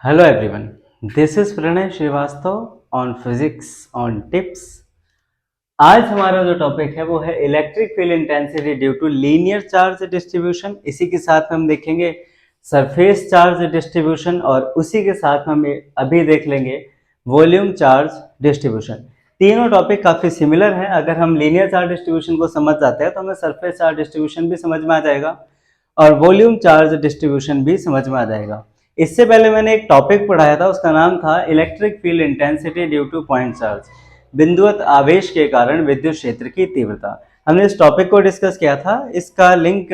Hello everyone, this is Pranay Srivastava on Physics on Tips। आज हमारा जो topic है वो है electric field intensity due to linear charge distribution. इसी के साथ में हम देखेंगे सरफेस चार्ज डिस्ट्रीब्यूशन और उसी के साथ में हम अभी देख लेंगे वॉल्यूम चार्ज डिस्ट्रीब्यूशन। तीनों टॉपिक काफ़ी सिमिलर हैं। अगर हम लीनियर चार्ज डिस्ट्रीब्यूशन को समझ जाते हैं तो हमें सरफेस चार्ज डिस्ट्रीब्यूशन भी समझ में आ जाएगा और वॉल्यूम चार्ज डिस्ट्रीब्यूशन भी समझ में आ जाएगा। इससे पहले मैंने एक टॉपिक पढ़ाया था, उसका नाम था electric field intensity due to point charge, बिंदुवत आवेश के कारण विद्युत क्षेत्र की तीव्रता। हमने इस टॉपिक को डिस्कस किया था। इसका लिंक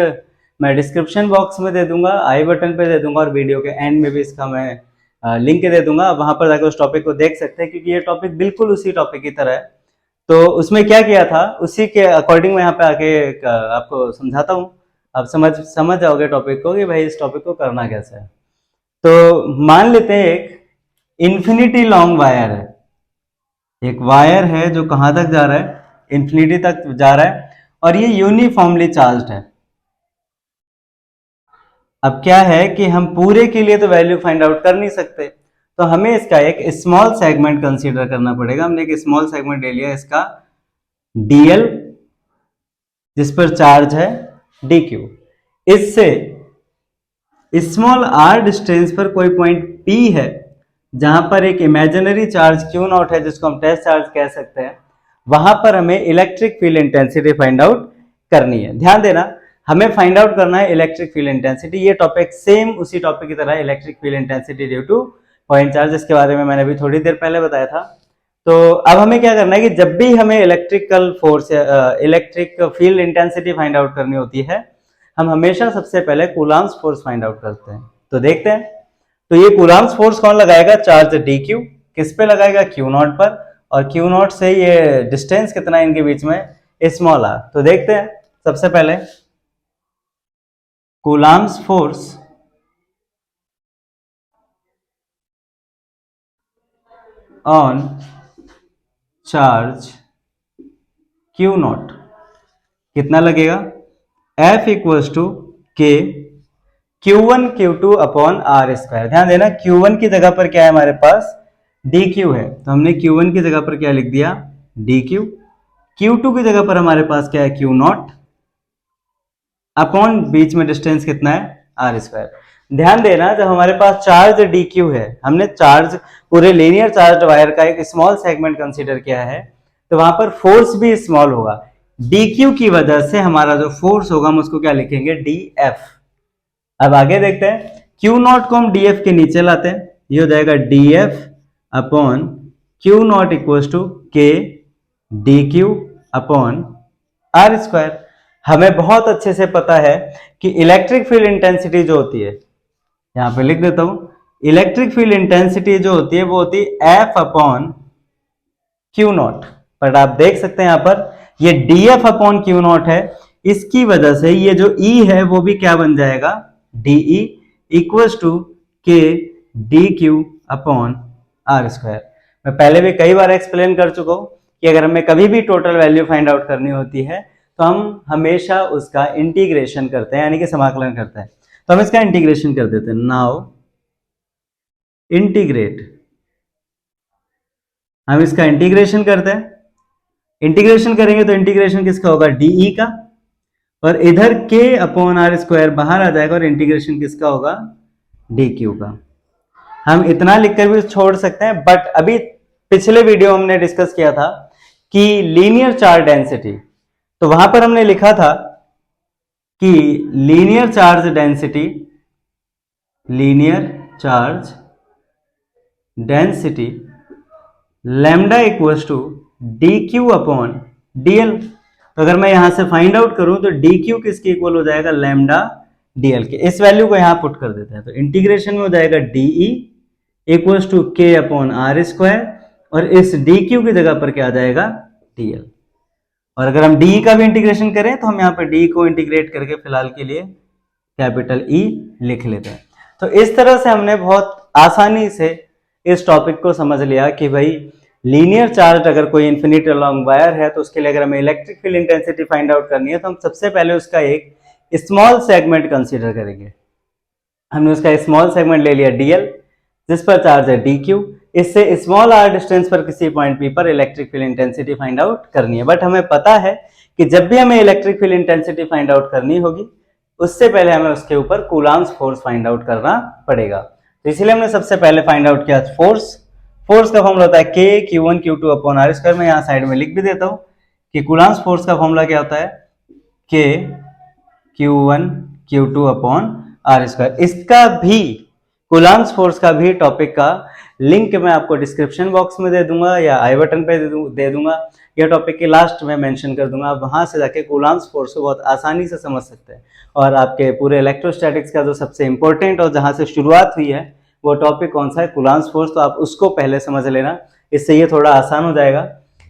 मैं डिस्क्रिप्शन बॉक्स में दे दूंगा, आई बटन पे दे दूंगा और वीडियो के एंड में भी इसका मैं लिंक दे दूंगा। वहां पर जाकर उस टॉपिक को देख सकते हैं क्योंकि ये टॉपिक बिल्कुल उसी टॉपिक की तरह है। तो उसमें क्या किया था उसी के अकॉर्डिंग मैं यहाँ पे आके आपको समझाता हूँ। आप समझ जाओगे टॉपिक को कि भाई इस टॉपिक को करना कैसे है। तो मान लेते हैं एक इन्फिनिटी लॉन्ग वायर है, एक वायर है जो कहां तक जा रहा है, इन्फिनिटी तक जा रहा है और ये यूनिफॉर्मली चार्ज्ड है। अब क्या है कि हम पूरे के लिए तो वैल्यू फाइंड आउट कर नहीं सकते, तो हमें इसका एक स्मॉल सेगमेंट कंसीडर करना पड़ेगा। हमने एक स्मॉल सेगमेंट ले लिया इसका डीएल, जिस पर चार्ज है डीक्यू। इससे स्मॉल आर डिस्टेंस पर कोई पॉइंट पी है जहां पर एक इमेजिनरी चार्ज क्यू नॉट है, जिसको हम टेस्ट चार्ज कह सकते हैं। वहां पर हमें electric field intensity find out करनी है। ध्यान देना, हमें फाइंड आउट करना है इलेक्ट्रिक फील्ड इंटेंसिटी। ये टॉपिक सेम उसी टॉपिक की तरह electric field intensity due to point charge, इसके बारे में मैंने अभी थोड़ी देर पहले बताया था। तो अब हमें क्या करना है कि जब भी हमें इलेक्ट्रिकल फोर्स या electric field intensity find out करनी होती है, हम हमेशा सबसे पहले कूलम्ब्स फोर्स फाइंड आउट करते हैं। तो देखते हैं, तो ये कूलम्ब्स फोर्स कौन लगाएगा? Charge D Q. किस पे लगाएगा? क्यू नॉट पर। और क्यू नॉट से ये डिस्टेंस कितना है इनके बीच में? Small R. तो देखते हैं सबसे पहले coulomb's force on charge q naught कितना लगेगा? F इक्वल्स टू के Q1 Q2 upon R square. ध्यान देना, Q1 की जगह पर क्या है हमारे पास? DQ है, तो हमने Q1 की जगह पर क्या लिख दिया? DQ। Q2 की जगह पर हमारे पास क्या है? Q नॉट अपॉन बीच में डिस्टेंस कितना है? R square. ध्यान देना, जब हमारे पास चार्ज DQ है, हमने चार्ज पूरे लीनियर चार्ज वायर का एक स्मॉल सेगमेंट कंसीडर किया है, तो वहां पर फोर्स भी स्मॉल होगा। DQ की वजह से हमारा जो फोर्स होगा हम उसको क्या लिखेंगे? DF। अब आगे देखते हैं, Q नॉट को हम DF के नीचे लाते हैं, ये हो जाएगा DF upon Q naught equals to K DQ upon R square. हमें बहुत अच्छे से पता है कि इलेक्ट्रिक फील्ड इंटेंसिटी जो होती है, यहां पे लिख देता हूं, इलेक्ट्रिक फील्ड इंटेंसिटी जो होती है वो होती है F upon Q not. But आप देख सकते हैं यहां पर ये DF अपॉन Q नॉट है, इसकी वजह से ये जो E है वो भी क्या बन जाएगा? DE equals to K DQ upon R square. मैं पहले भी कई बार एक्सप्लेन कर चुका हूं कि अगर हमें कभी भी टोटल वैल्यू फाइंड आउट करनी होती है तो हम हमेशा उसका इंटीग्रेशन करते हैं, यानी कि समाकलन करते हैं। तो हम इसका इंटीग्रेशन कर देते हैं। नाउ इंटीग्रेट, हम इसका इंटीग्रेशन करते हैं। इंटीग्रेशन करेंगे तो इंटीग्रेशन किसका होगा? DE का, और इधर K अपॉन आर स्क्वायर बाहर आ जाएगा और इंटीग्रेशन किसका होगा? DQ का। हम इतना लिखकर भी छोड़ सकते हैं, बट अभी पिछले वीडियो हमने डिस्कस किया था कि लीनियर चार्ज डेंसिटी, तो वहां पर हमने लिखा था कि linear charge density lambda equals to DQ upon DL। तो अगर मैं यहां से फाइंड आउट करूं तो DQ किसके इक्वल हो जाएगा? लैम्डा DL के। इस वैल्यू को यहां पुट कर देते हैं, तो इंटीग्रेशन में हो जाएगा DE equals to K upon R square, और इस DQ की जगह पर क्या आ जाएगा? DL। और अगर हम DE का भी इंटीग्रेशन करें तो हम यहाँ पर DE को इंटीग्रेट करके फिलहाल के लिए कैपिटल E लिख लेते हैं। तो इस तरह से हमने बहुत आसानी से इस टॉपिक को समझ लिया कि भाई लीनियर चार्ज अगर कोई इन्फिनिटी लॉन्ग वायर है तो उसके लिए अगर हमें electric field intensity find out करनी है तो हम सबसे पहले उसका एक स्मॉल सेगमेंट कंसीडर करेंगे। हमने उसका स्मॉल सेगमेंट ले लिया DL, जिस पर चार्ज है डी क्यू। इससे स्मॉल आर डिस्टेंस पर किसी पॉइंट पी पर electric field intensity find out करनी है। बट हमें पता है कि जब भी हमें electric field intensity find out करनी होगी उससे पहले हमें उसके ऊपर कूलम्ब्स फोर्स फाइंड आउट करना पड़ेगा। तो इसीलिए हमने सबसे पहले फाइंड आउट किया फोर्स। फोर्स का फॉर्मूला होता है के क्यू1 क्यू2 अपॉन आर स्क्वायर। मैं यहाँ साइड में लिख भी देता हूँ कि कूलम्ब्स फोर्स का फॉर्मूला क्या होता है, के क्यू1 क्यू2 अपॉन आर स्क्वायर। इसका भी कूलम्ब्स फोर्स का भी टॉपिक का लिंक मैं आपको डिस्क्रिप्शन बॉक्स में दे दूंगा या आई बटन पे दे दूंगा या टॉपिक के लास्ट में मेंशन कर दूंगा। आप वहां से जाके कूलम्ब्स फोर्स को बहुत आसानी से समझ सकते हैं। और आपके पूरे इलेक्ट्रोस्टैटिक्स का जो सबसे इंपॉर्टेंट और जहां से शुरुआत हुई है वो टॉपिक कौन सा है, कूलम्ब्स फोर्स। तो आप उसको पहले समझ लेना, इससे ये थोड़ा आसान हो जाएगा।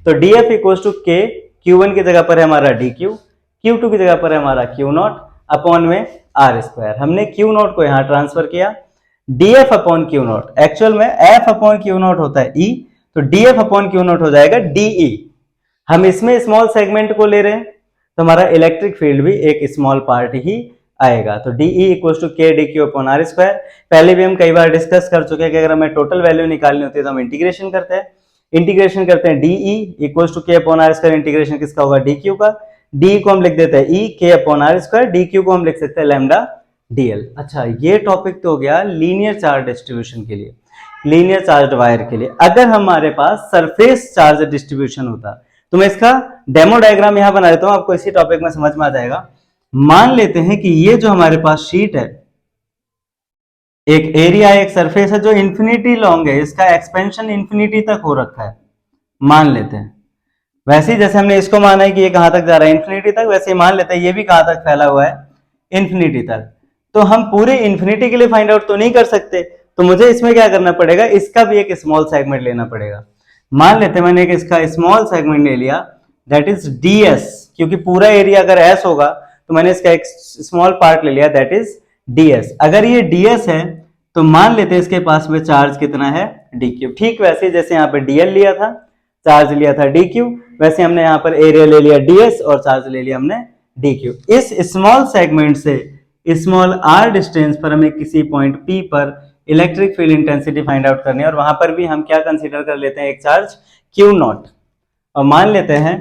तो डी एफ इक्वल्स टू के, क्यू1 की जगह पर है हमारा डी क्यू, क्यू2 की जगह पर है हमारा क्यू नॉट अपॉन में आर स्क्वायर। हमने क्यू नॉट को यहाँ ट्रांसफर किया, D F upon Q not, actual में एफ अपॉन क्यू नॉट होता है ई, तो D F upon Q not हो जाएगा डीई। हम इसमें स्मॉल सेगमेंट को ले रहे हैं तो हमारा इलेक्ट्रिक फील्ड भी एक स्मॉल पार्ट ही आएगा। तो DE equals to K D Q upon R square. पहले भी हम कई बार डिस्कस कर चुके हैं कि अगर हमें टोटल वैल्यू निकालनी होती है तो हम इंटीग्रेशन करते हैं। इंटीग्रेशन करते हैं डीई इक्वल्स टू के अपॉन आर स्क्वायर, इंटीग्रेशन किसका होगा, डी क्यू का। डी को हम लिख देते हैं E K upon R square, D Q को हम लिख सकते हैं लैम्डा डीएल। अच्छा, ये टॉपिक तो हो गया लीनियर चार्ज डिस्ट्रीब्यूशन के लिए, लीनियर चार्ज वायर के लिए। अगर हमारे पास सरफेस चार्ज डिस्ट्रीब्यूशन होता तो मैं इसका डेमो डायग्राम यहां बना देता हूं, आपको इसी टॉपिक में समझ में आ जाएगा। मान लेते हैं कि ये जो हमारे पास शीट है, एक एरिया एक सरफेस है जो इंफिनिटी लॉन्ग है, इसका एक्सपेंशन इंफिनिटी तक हो रखा है, मान लेते हैं। वैसे ही जैसे हमने इसको माना है कि ये कहां तक जा रहा है, इंफिनिटी तक, वैसे ही मान लेते हैं ये भी कहां तक फैला हुआ है, इंफिनिटी तक। तो हम पूरे इंफिनिटी के लिए फाइंड आउट तो नहीं कर सकते, तो मुझे इसमें क्या करना पड़ेगा, इसका भी एक स्मॉल सेगमेंट लेना पड़ेगा। मान लेते हैं मैंने एक इसका स्मॉल सेगमेंट ले लिया, दैट इज ds, क्योंकि पूरा एरिया अगर s होगा तो मैंने इसका एक स्मॉल पार्ट ले लिया, दैट इज ds। अगर ये ds है तो मान लेते हैं इसके पास में चार्ज कितना है, dq। ठीक वैसे जैसे यहाँ पे dl लिया था, चार्ज लिया था dq, वैसे हमने यहाँ पर एरिया ले लिया ds और चार्ज ले लिया हमने dq। इस स्मॉल सेगमेंट से स्मॉल r डिस्टेंस पर हमें किसी पॉइंट p पर electric field intensity find out करनी है, और वहां पर भी हम क्या कंसीडर कर लेते हैं, एक चार्ज q नॉट। और मान लेते हैं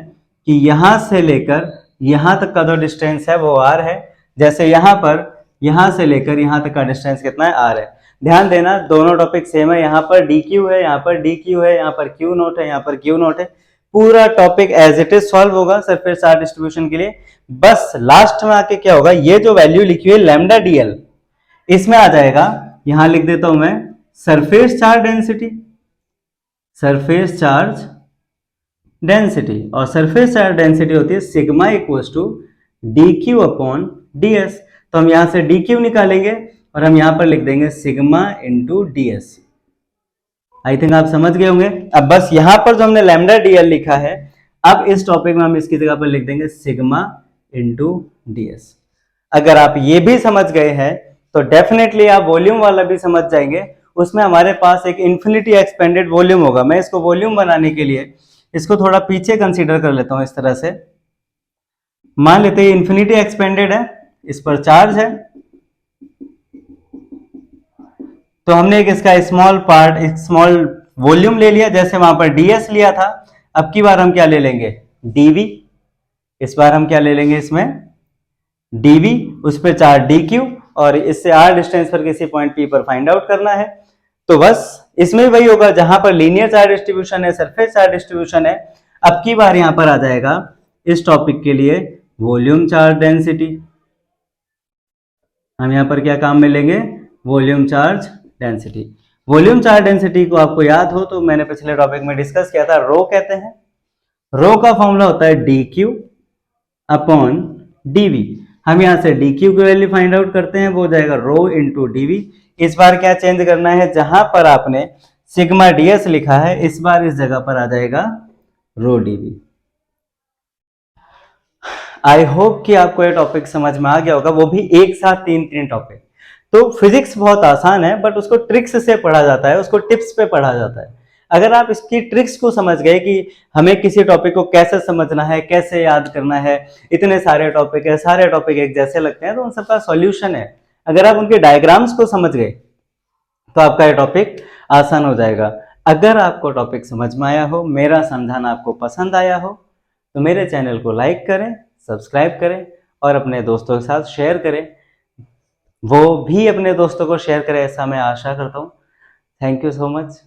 कि यहां से लेकर यहां तक का जो डिस्टेंस है वो r है। जैसे यहां पर यहां से लेकर यहां तक का डिस्टेंस कितना है, r है। ध्यान देना दोनों टॉपिक सेम है, यहाँ पर dq है, यहाँ पर dq है, यहाँ पर q नॉट है, यहाँ पर q नॉट है। पूरा topic as it is solve होगा सरफेस चार्ज डिस्ट्रीब्यूशन के लिए। बस लास्ट में आके क्या होगा, ये जो वैल्यू लिखी हुई है लैम्डा डीएल, इसमें आ जाएगा, यहां लिख देता हूं मैं surface charge density, surface charge density. और सरफेस चार्ज डेंसिटी होती है sigma equals to D Q upon D S. तो हम यहां से डी क्यू निकालेंगे और हम यहां पर लिख देंगे sigma into D S. I think आप समझ गए होंगे। अब बस यहां पर जो हमने लैम्डा डीएल लिखा है, अब इस टॉपिक में हम इसकी जगह पर लिख देंगे सिग्मा इंटू डी एस। अगर आप ये भी समझ गए हैं तो डेफिनेटली आप वॉल्यूम वाला भी समझ जाएंगे। उसमें हमारे पास एक इन्फिनिटी एक्सपेंडेड वॉल्यूम होगा। मैं इसको वॉल्यूम बनाने के लिए इसको थोड़ा पीछे कंसीडर कर लेता हूं, इस तरह से मान लेते हैं इन्फिनिटी एक्सपेंडेड है, इस पर चार्ज है, तो हमने एक इसका स्मॉल पार्ट, एक स्मॉल वॉल्यूम ले लिया, जैसे वहां पर ds लिया था। अब की बार हम क्या ले लेंगे, dv। इस बार हम क्या ले लेंगे, इसमें dv, उस पर चार्ज dq, और इससे r डिस्टेंस पर किसी पॉइंट p पर फाइंड आउट करना है। तो बस इसमें वही होगा, जहां पर लीनियर चार्ज डिस्ट्रीब्यूशन है, सरफेस चार्ज डिस्ट्रीब्यूशन है। अब की बार यहां पर आ जाएगा इस टॉपिक के लिए वॉल्यूम चार्ज डेंसिटी। हम यहां पर क्या काम में लेंगे, volume charge density. Volume charge density को आपको याद हो तो मैंने पिछले टॉपिक में डिस्कस किया था, रो कहते हैं। रो का फॉर्मूला होता है dq अपॉन dv। हम यहां से dq की वैल्यू फाइंड आउट करते हैं, वो हो जाएगा रो इंटू dv। इस बार क्या चेंज करना है, जहां पर आपने सिग्मा ds लिखा है, इस बार इस जगह पर आ जाएगा रो dv। आई होप कि आपको ये टॉपिक समझ में आ गया होगा, वो भी एक साथ तीन टॉपिक। तो फिजिक्स बहुत आसान है, बट उसको ट्रिक्स से पढ़ा जाता है, उसको टिप्स पे पढ़ा जाता है। अगर आप इसकी ट्रिक्स को समझ गए कि हमें किसी टॉपिक को कैसे समझना है, कैसे याद करना है, इतने सारे टॉपिक है, सारे टॉपिक एक जैसे लगते हैं, तो उन सबका सॉल्यूशन है। अगर आप उनके डायग्राम्स को समझ गए तो आपका ये टॉपिक आसान हो जाएगा। अगर आपको टॉपिक समझ में आया हो, मेरा समझाना आपको पसंद आया हो, तो मेरे चैनल को लाइक करें, सब्सक्राइब करें और अपने दोस्तों के साथ शेयर करें। वो भी अपने दोस्तों को शेयर करें, ऐसा मैं आशा करता हूँ। Thank you so much.